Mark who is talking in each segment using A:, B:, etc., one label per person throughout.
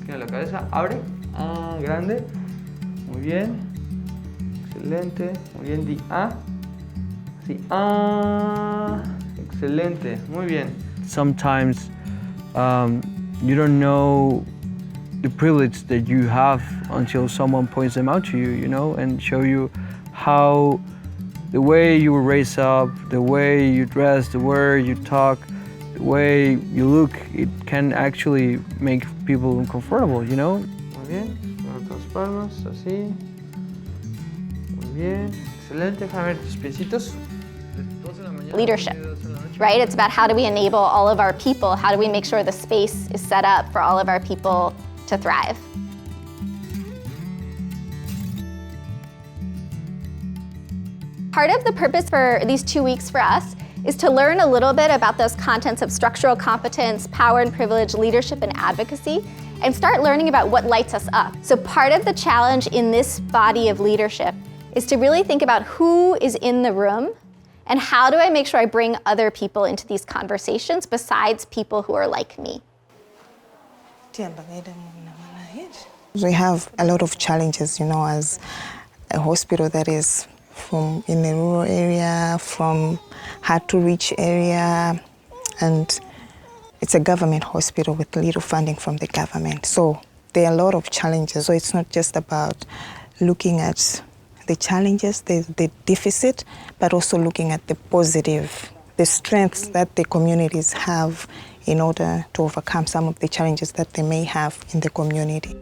A: Esquina de la cabeza, abre. Grande. Muy bien. Excelente. Muy bien, di A. Sí, excelente. Muy bien. Sometimes you don't know the privilege that you have until someone points them out to you, you know, and show you how the way you were raised up, the way you dress, the way you talk, the way you look, it can actually make people uncomfortable, you know? Muy bien, con otras palmas, así. Muy bien, excelente. Déjame ver tus piecitos.
B: Leadership, right? It's about how do we enable all of our people, how do we make sure the space is set up for all of our people to thrive. Part of the purpose for these 2 weeks for us is to learn a little bit about those contents of structural competence, power and privilege, leadership and advocacy, and start learning about what lights us up. So part of the challenge in this body of leadership is to really think about who is in the room and how do I make sure I bring other people into these conversations besides people who are like me.
C: We have a lot of challenges, you know, as a hospital that is from in a rural area, from hard-to-reach area, and it's a government hospital with little funding from the government. So there are a lot of challenges. So it's not just about looking at the challenges, the deficit, but also looking at the positive, the strengths that the communities have in order to overcome some of the challenges that they may have in the community.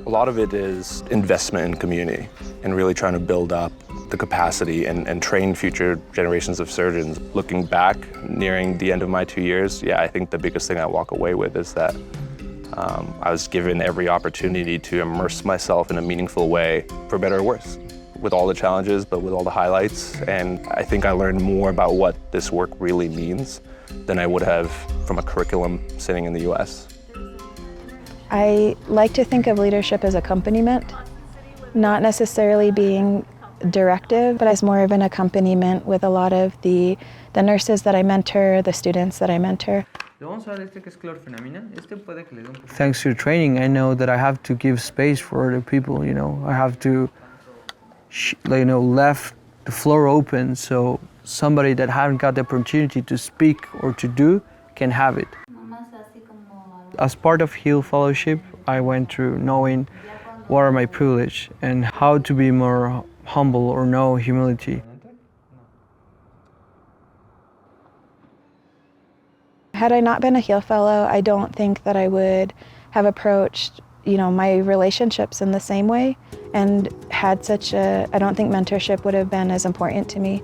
D: A lot of it is investment in community and really trying to build up the capacity and train future generations of surgeons. Looking back, nearing the end of my 2 years, yeah, I think the biggest thing I walk away with is that I was given every opportunity to immerse myself in a meaningful way, for better or worse, with all the challenges, but with all the highlights. And I think I learned more about what this work really means than I would have from a curriculum sitting in the US.
E: I like to think of leadership as accompaniment, not necessarily being directive, but as more of an accompaniment with a lot of the nurses that I mentor, the students that I mentor.
A: Thanks to training, I know that I have to give space for other people, you know. I have to, left the floor open so somebody that haven't got the opportunity to speak or to do can have it. As part of HEAL Fellowship, I went through knowing what are my privilege and how to be more humble or know humility.
E: Had I not been a HEAL Fellow, I don't think that I would have approached, my relationships in the same way and had I don't think mentorship would have been as important to me.